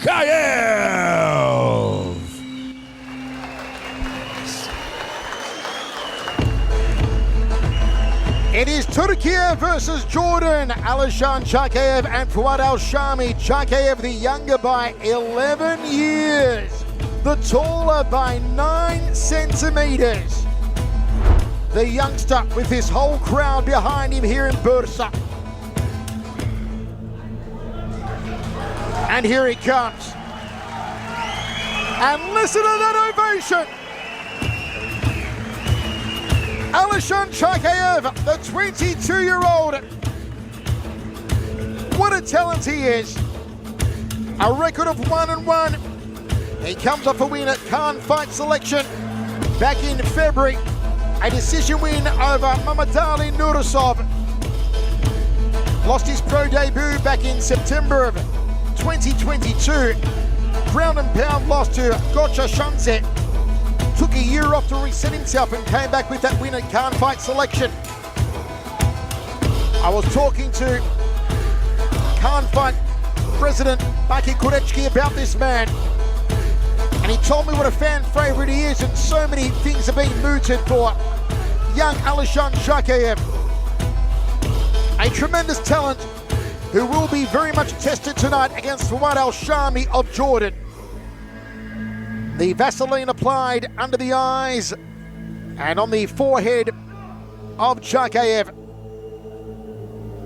Chakhayev. It is Turkey versus Jordan. Alishan Chakhayev and Fuad Alshami. Chakhayev the younger by 11 years. The taller by 9 centimeters. The youngster with his whole crowd behind him here in Bursa. And here he comes. And listen to that ovation. Alishan Chakhayev, the 22-year-old. What a talent he is. A record of 1-1. He comes off a win at Cannes Fight Selection back in February. A decision win over Mamadali Nurasov. Lost his pro debut back in September of 2022. Ground and pound loss to Gocha Shanse. Took a year off to reset himself and came back with that win at Cannes Fight Selection. I was talking to Cannes Fight President Baki Kurechki about this man, and he told me what a fan favourite he is, and so many things are being mooted for young Alishan Chakhayev. A tremendous talent who will be very much tested tonight against Fuad Alshami of Jordan. The Vaseline applied under the eyes and on the forehead of Chakhayev.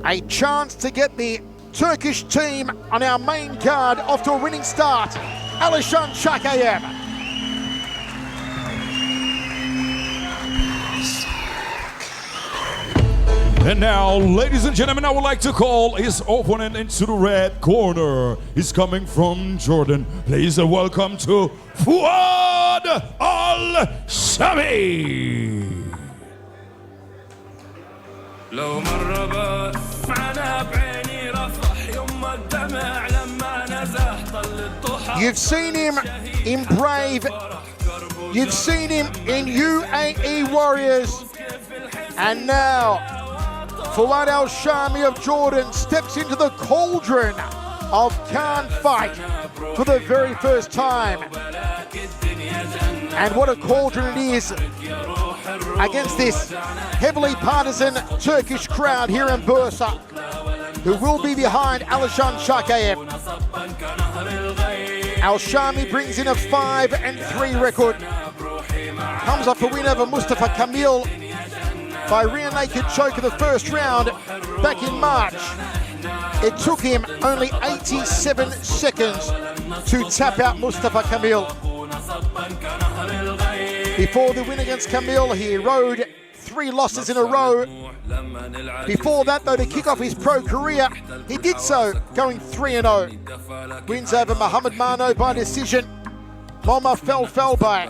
A chance to get the Turkish team on our main card off to a winning start. Alishan Chakhayev. And now, ladies and gentlemen, I would like to call his opponent into the red corner. He's coming from Jordan. Please welcome to Fuad Alshami. You've seen him in Brave. You've seen him in UAE Warriors. And now, Fuad Alshami of Jordan steps into the cauldron of Cannes Fight for the very first time. And what a cauldron it is against this heavily partisan Turkish crowd here in Bursa, who will be behind Alishan Chakhayev. Alshami brings in a 5-3 record. Comes off a win over Mustafa Kamil by rear naked choke in the first round back in March. It took him only 87 seconds to tap out Mustafa Kamil. Before the win against Kamil, he rode 3 losses in a row. Before that, though, to kick off his pro career, he did so going 3-0. Wins over Muhammad Mano by decision. Moma fell by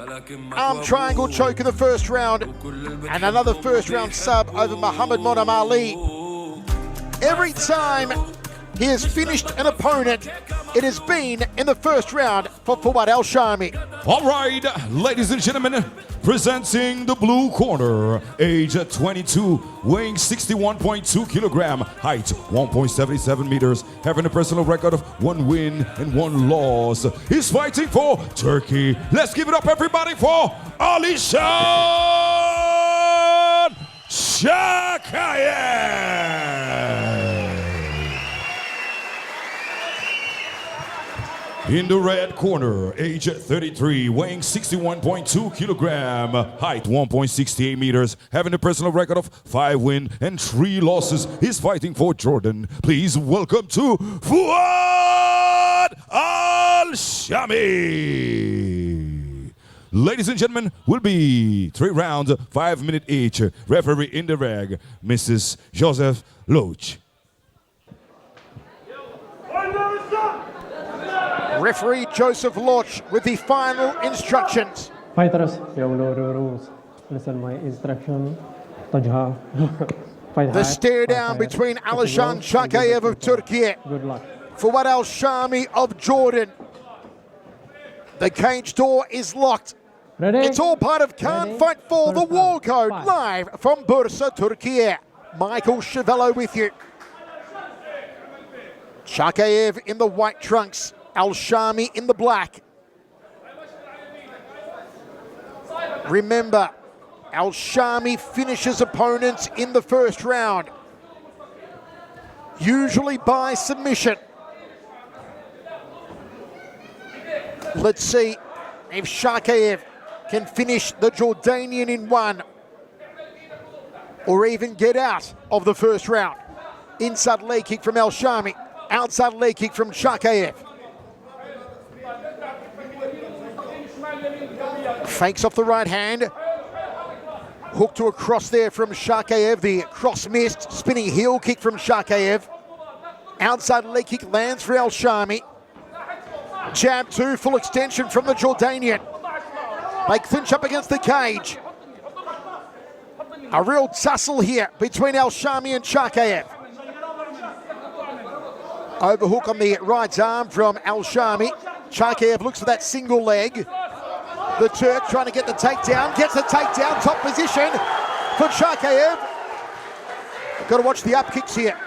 arm triangle choke in the first round, and another first round sub over Muhammad Monam Ali. Every time he has finished an opponent, it has been in the first round for Fuad Alshami. All right, ladies and gentlemen, presenting the blue corner, age 22, weighing 61.2 kilogram, height 1.77 meters, having a personal record of 1 win and 1 loss. He's fighting for Turkey. Let's give it up, everybody, for Alishan Chakhayev. In the red corner, age 33, weighing 61.2 kilogram, height 1.68 meters, having a personal record of 5 wins and 3 losses. He's fighting for Jordan. Please welcome to Fuad Alshami. Ladies and gentlemen, will be 3 rounds, 5 minutes each. Referee in the ring, Mrs. Joseph Loach. Referee Joseph Loach with the final instructions. Fighters, you know the rules. Listen my instruction. The stare down between Alishan Chakhayev of Turkey, Good luck. Fuad Alshami of Jordan. The cage door is locked. Ready? It's all part of Cannes Fight for the War Code, 5. live from Bursa, Turkey. Michael Chevello with you. Chakhayev in the white trunks. Alshami in the black. Remember, Alshami finishes opponents in the first round, usually by submission. Let's see if Chakhayev can finish the Jordanian in one, or even get out of the first round. Inside leg kick from Alshami, outside leg kick from Chakhayev. Fakes off the right hand. Hook to a cross there from Chakhayev. The cross missed. Spinning heel kick from Chakhayev. Outside leg kick lands for Alshami. Jab two, full extension from the Jordanian. They clinch up against the cage. A real tussle here between Alshami and Chakhayev. Overhook on the right arm from Alshami. Chakhayev looks for that single leg. The Turk trying to get the takedown. Gets the takedown. Top position for Chakhayev. Got to watch the up kicks here.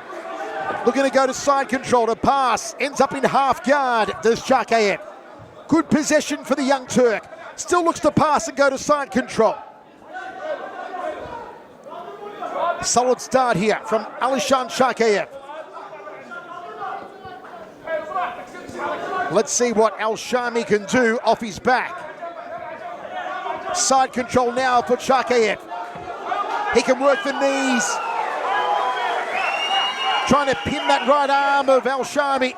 Looking to go to side control to pass. Ends up in half guard, does Chakhayev. Good possession for the young Turk. Still looks to pass and go to side control. Solid start here from Alishan Chakhayev. Let's see what Alshami can do off his back. Side control now for Chakhayev. He can work the knees. Trying to pin that right arm of Alshami.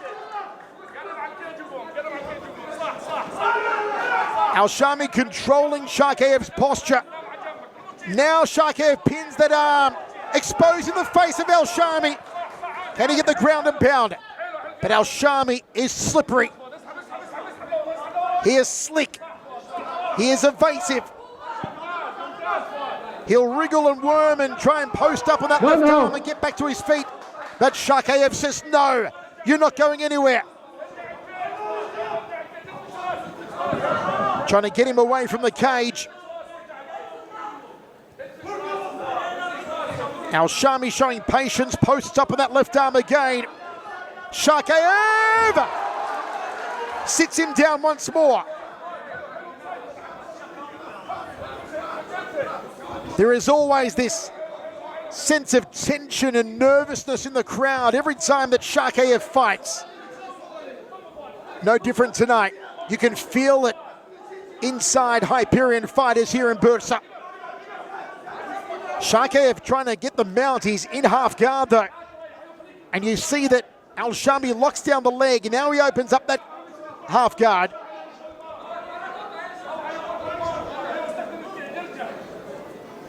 Alshami controlling Chakhayev's posture. Now Chakhayev pins that arm, exposing the face of Alshami. Can he get the ground and pound? But Alshami is slippery. He is slick. He is evasive. He'll wriggle and worm and try and post up on that left arm and get back to his feet. But Chakhayev says, no, you're not going anywhere. Trying to get him away from the cage. Alshami showing patience, posts up on that left arm again. Chakhayev sits him down once more. There is always this sense of tension and nervousness in the crowd every time that Chakhayev fights. No different tonight. You can feel it inside Hyperion fighters here in Bursa. Chakhayev trying to get the mount. He's in half guard though. And you see that Alshami locks down the leg. And now he opens up that half guard.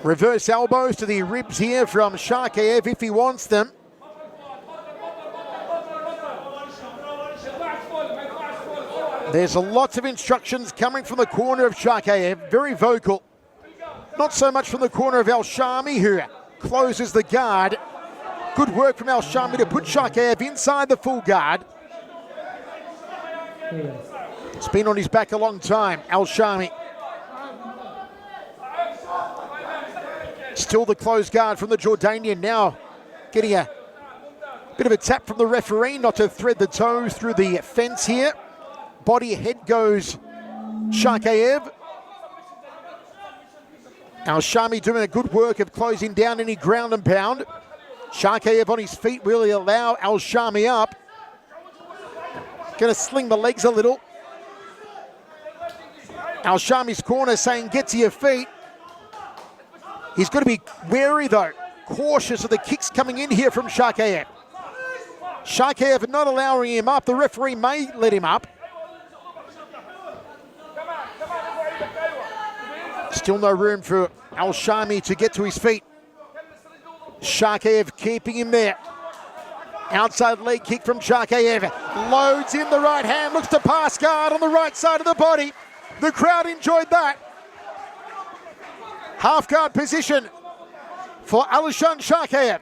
Reverse elbows to the ribs here from Chakhayev if he wants them. There's lots of instructions coming from the corner of Chakhayev, very vocal. Not so much from the corner of Alshami, who closes the guard. Good work from Alshami to put Chakhayev inside the full guard. It's been on his back a long time, Alshami. Still the closed guard from the Jordanian, now getting a bit of a tap from the referee not to thread the toes through the fence here. Body head goes Chakhayev. Alshami doing a good work of closing down any ground and pound. Chakhayev on his feet will allow Alshami up. Going to sling the legs a little. Alshami's corner saying get to your feet. He's got to be wary though, cautious of the kicks coming in here from Chakhayev. Chakhayev not allowing him up. The referee may let him up. Still no room for Alshami to get to his feet. Chakhayev keeping him there. Outside leg kick from Chakhayev. Loads in the right hand, looks to pass guard on the right side of the body. The crowd enjoyed that. Half guard position for Alishan Chakhayev.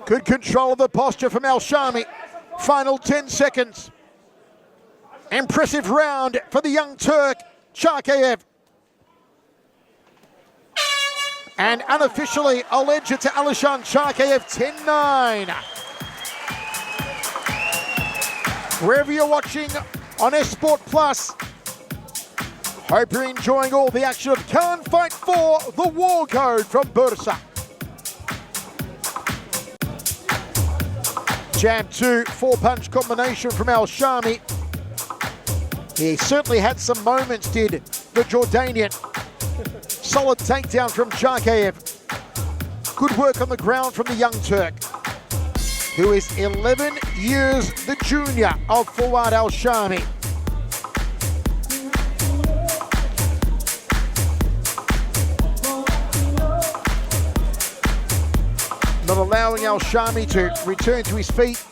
Good control of the posture from Alshami. Final 10 seconds. Impressive round for the young Turk, Chakhayev. And unofficially, a legend to Alishan Chakhayev, 10-9. Wherever you're watching on Sport Plus, hope you're enjoying all the action of Can't Fight 4, the War Code from Bursa. Jab 2, 4-punch combination from Alshami. He certainly had some moments, did the Jordanian. Solid takedown from Chakhayev. Good work on the ground from the young Turk, who is 11 years the junior of Fuad Alshami. Not allowing Alshami to return to his feet,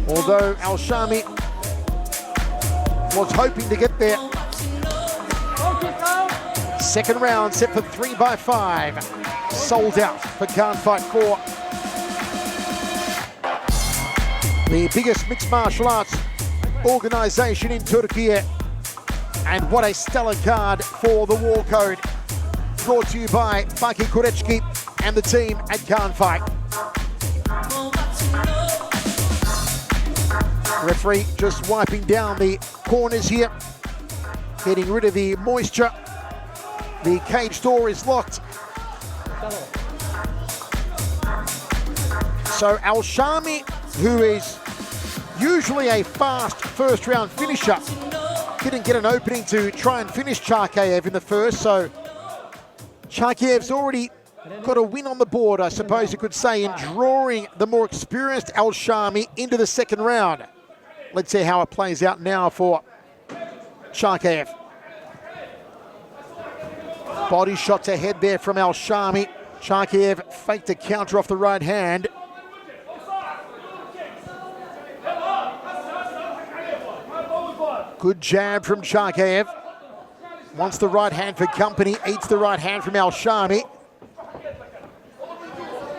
although Alshami was hoping to get there. Second round set for 3 by 5. Sold out for Can't Fight 4. The biggest mixed martial arts organization in Turkey. And what a stellar card for the War Code. Brought to you by Baki Kurechki and the team at Can't Fight. Referee just wiping down the corners here, getting rid of the moisture. The cage door is locked. So Alshami, who is usually a fast first round finisher, didn't get an opening to try and finish Chakhayev in the first, so Chakhayev's already got a win on the board, I suppose you could say, in drawing the more experienced Alshami into the second round. Let's see how it plays out now for Chakhayev. Body shots ahead there from Alshami. Chakhayev faked a counter off the right hand. Good jab from Chakhayev. Wants the right hand for company, eats the right hand from Alshami.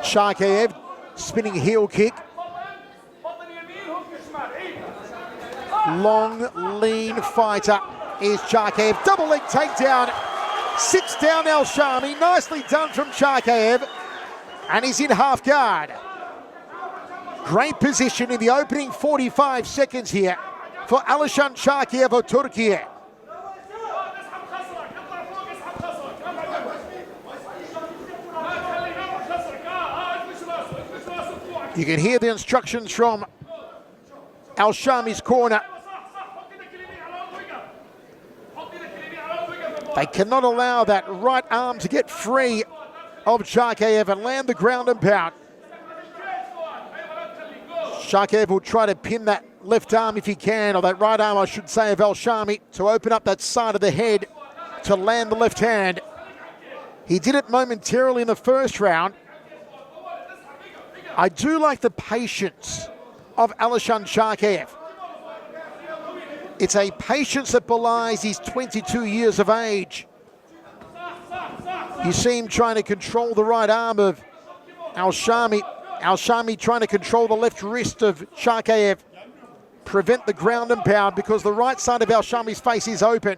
Chakhayev spinning heel kick. Long, lean fighter is Chakhayev. Double leg takedown. Sits down Alshami. Nicely done from Chakhayev. And he's in half guard. Great position in the opening 45 seconds here for Alishan Chakhayev of Turkey. You can hear the instructions from Alshami's corner. They cannot allow that right arm to get free of Chakhayev and land the ground and pound. Chakhayev will try to pin that left arm if he can, or that right arm, I should say, of Alshami, to open up that side of the head to land the left hand. He did it momentarily in the first round. I do like the patience of Alishan Chakhayev. It's a patience that belies he's 22 years of age. You see him trying to control the right arm of Alshami. Alshami trying to control the left wrist of Chakhayev. Prevent the ground and pound because the right side of Alshami's face is open.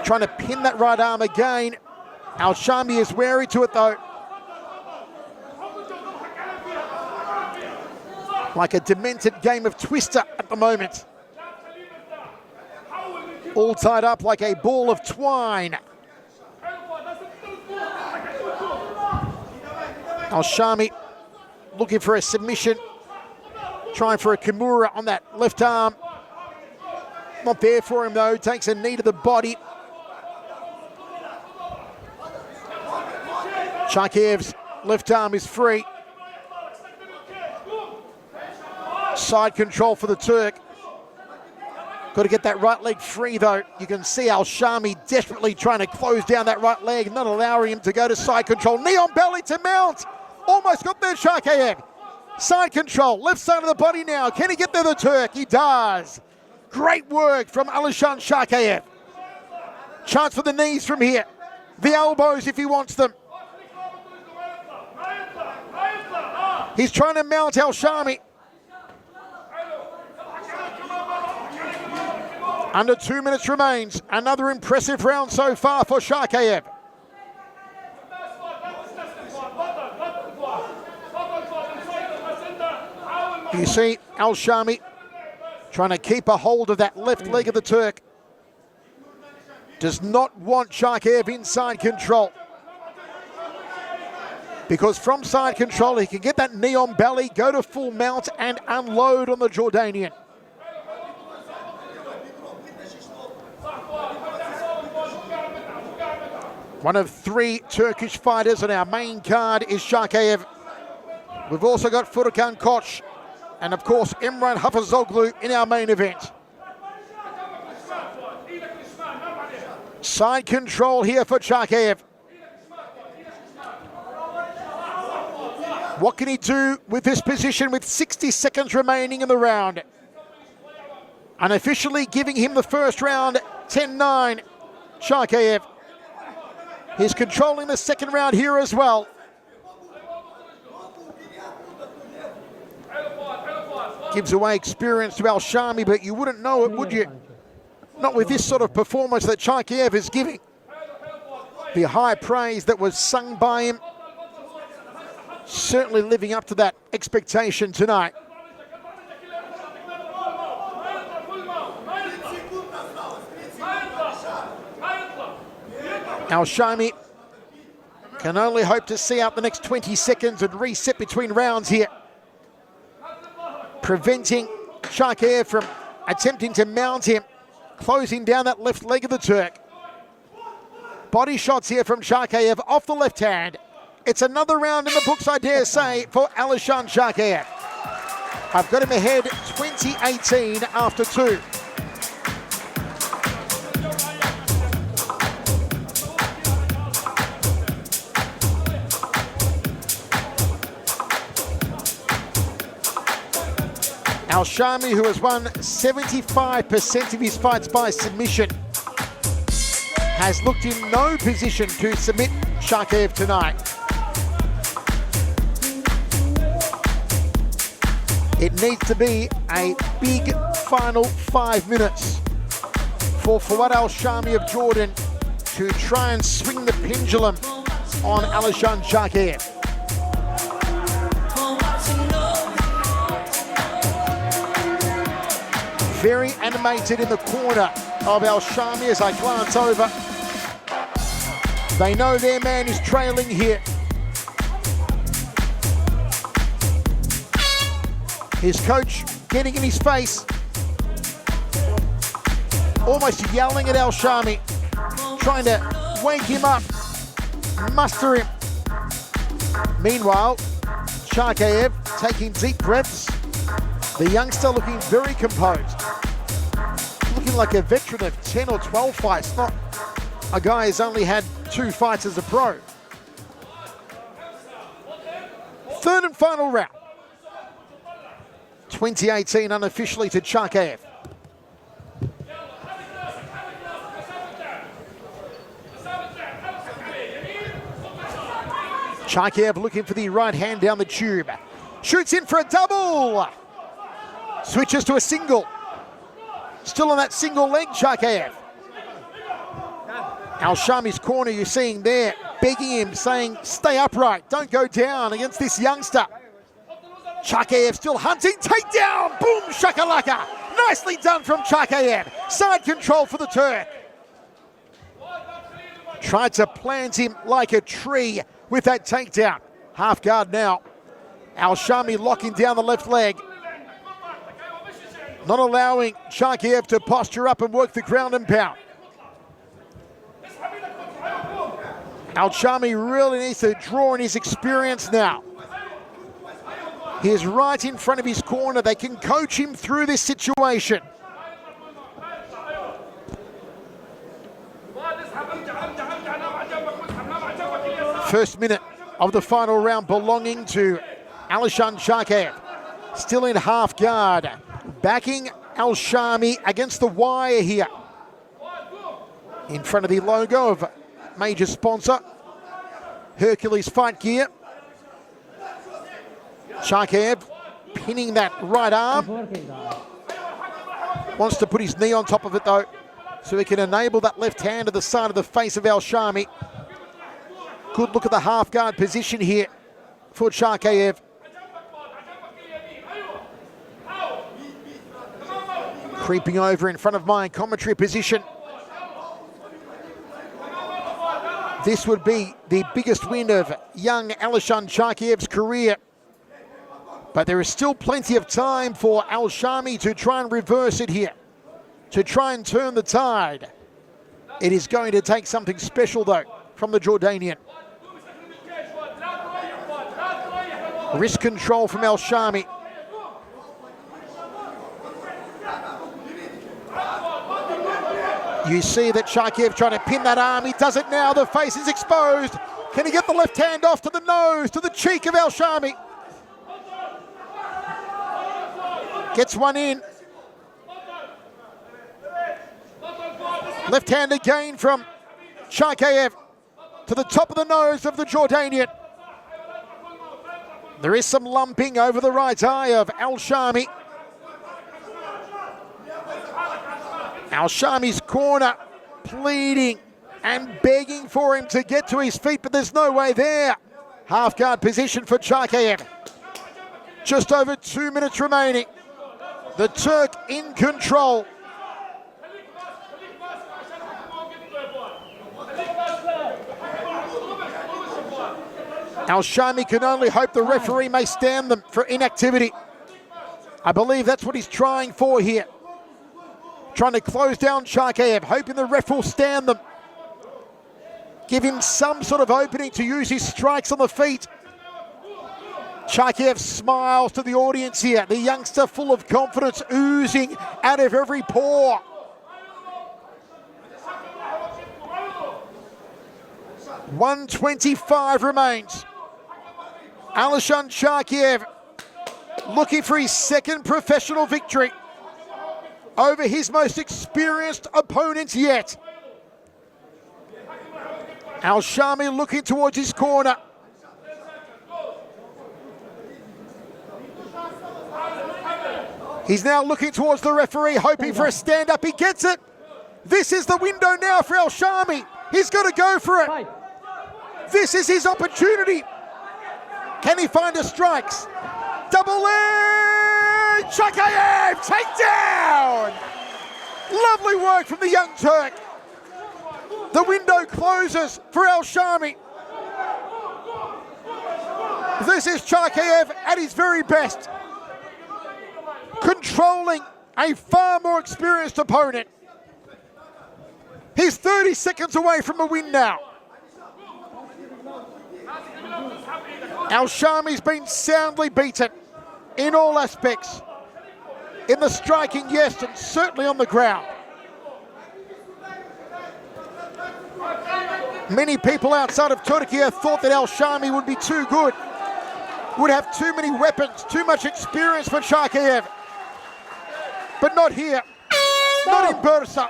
Trying to pin that right arm again. Alshami is wary to it though. Like a demented game of Twister at the moment. All tied up like a ball of twine. Alshami looking for a submission. Trying for a Kimura on that left arm. Not there for him though, takes a knee to the body. Chakhayev's left arm is free. Side control for the Turk. Got to get that right leg free though. You can see Alshami desperately trying to close down that right leg, not allowing him to go to side control. Knee on belly to mount. Almost got there, Chakhayev. Side control, left side of the body now. Can he get there, the Turk? He does. Great work from Alishan Chakhayev. Chance for the knees from here. The elbows if he wants them. He's trying to mount Alshami. Under 2 minutes remains. Another impressive round so far for Chakhayev. You see Alshami trying to keep a hold of that left leg of the Turk. Does not want Chakhayev inside control. Because from side control, he can get that knee on belly, go to full mount and unload on the Jordanian. One of 3 Turkish fighters on our main card is Chakhayev. We've also got Furkan Koç and of course Imran Hafizoglu in our main event. Side control here for Chakhayev. What can he do with this position with 60 seconds remaining in the round? Unofficially giving him the first round, 10-9, Chakhayev. He's controlling the second round here as well. Gives away experience to Alshami, but you wouldn't know it, would you? Not with this sort of performance that Chakhayev is giving. The high praise that was sung by him, certainly living up to that expectation tonight. Alshami can only hope to see out the next 20 seconds and reset between rounds here, preventing Chakhayev from attempting to mount him, closing down that left leg of the Turk. Body shots here from Chakhayev off the left hand. It's another round in the books, I dare say, for Alishan Chakhayev. I've got him ahead 20-18 after 2. Alshami, who has won 75% of his fights by submission, has looked in no position to submit Chakhayev tonight. It needs to be a big final 5 minutes for Fuad Alshami of Jordan to try and swing the pendulum on Alishan Chakhayev. Very animated in the corner of Alshami as I glance over. They know their man is trailing here. His coach getting in his face, almost yelling at Alshami, trying to wake him up, muster him. Meanwhile, Chakhayev taking deep breaths. The youngster looking very composed. Looking like a veteran of 10 or 12 fights, not a guy who's only had 2 fights as a pro. Third and final round. 2018 unofficially to Chakhayev. Chakhayev looking for the right hand down the tube. Shoots in for a double. Switches to a single. Still on that single leg, Chakhayev. Alshami's corner, you're seeing there, begging him, saying, stay upright, don't go down against this youngster. Chakhayev still hunting, takedown, boom, shakalaka. Nicely done from Chakhayev. Side control for the Turk. Tried to plant him like a tree with that takedown. Half guard now. Alshami locking down the left leg. Not allowing Chakhayev to posture up and work the ground and pound. Alshami really needs to draw on his experience now. He is right in front of his corner. They can coach him through this situation. First minute of the final round belonging to Alishan Chakhayev. Still in half guard. Backing Alshami against the wire here. In front of the logo of major sponsor, Hercules Fight Gear. Chakhayev pinning that right arm. Wants to put his knee on top of it though, so he can enable that left hand to the side of the face of Alshami. Good look at the half guard position here for Chakhayev. Creeping over in front of my commentary position. This would be the biggest win of young Alishan Chakhayev's career. But there is still plenty of time for Alshami to try and reverse it here, to try and turn the tide. It is going to take something special, though, from the Jordanian. Wrist control from Alshami. You see that Chakhayev trying to pin that arm. He does it now. The face is exposed. Can he get the left hand off to the nose, to the cheek of Alshami? Gets one in. Left hand again from Chakhayev to the top of the nose of the Jordanian. There is some lumping over the right eye of Alshami. Alshami's corner pleading and begging for him to get to his feet, but there's no way there. Half guard position for Chakhayev. Just over 2 minutes remaining. The Turk in control. Alshami can only hope the referee may stand them for inactivity. I believe that's what he's trying for here. Trying to close down Chakhayev, hoping the ref will stand them. Give him some sort of opening to use his strikes on the feet. Chakhayev smiles to the audience here. The youngster full of confidence, oozing out of every pore. .125 remains. Alishan Chakhayev looking for his second professional victory over his most experienced opponent yet. Alshami looking towards his corner. He's now looking towards the referee, hoping for a stand-up. He gets it. This is the window now for Alshami. He's got to go for it. This is his opportunity. Can he find his strikes? Double leg! Chakhayev, takedown! Lovely work from the young Turk. The window closes for Alshami. This is Chakhayev at his very best, controlling a far more experienced opponent. He's 30 seconds away from a win now. Alshami's been soundly beaten in all aspects. In the striking, yes, and certainly on the ground. Many people outside of Turkey thought that Alshami would be too good, would have too many weapons, too much experience for Chakhayev. But not here, not in Bursa.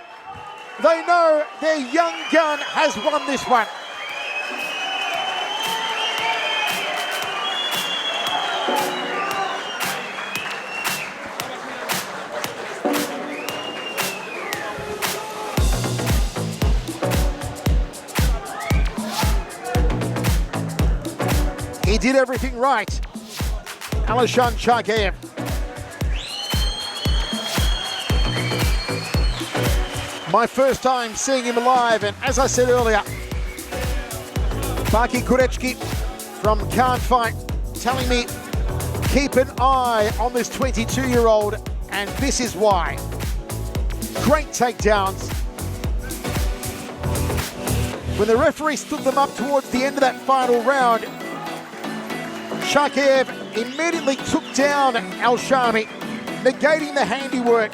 They know their young gun has won this one. He did everything right, Alishan Chakhayev. My first time seeing him live, and as I said earlier, Baki Kurechki from Can't Fight telling me, keep an eye on this 22-year-old, and this is why. Great takedowns. When the referee stood them up towards the end of that final round, Chakhayev immediately took down Alshami, negating the handiwork,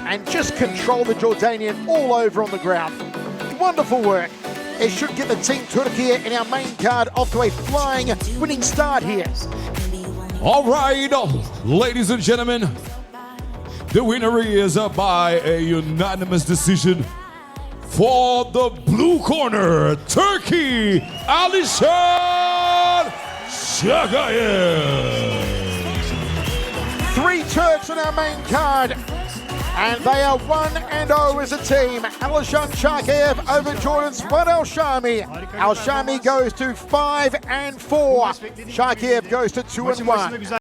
and just controlled the Jordanian all over on the ground. Wonderful work. It should get the Team Turkey in our main card off to a flying winning start here. All right, ladies and gentlemen, the winner is by a unanimous decision for the blue corner, Turkey, Alishan Chakhayev. 3 Turks on our main card, and they are 1-0 as a team. Alishan Chakhayev over Jordan's Fuad Alshami. Alshami goes to 5-4. Chakhayev goes to 2-1.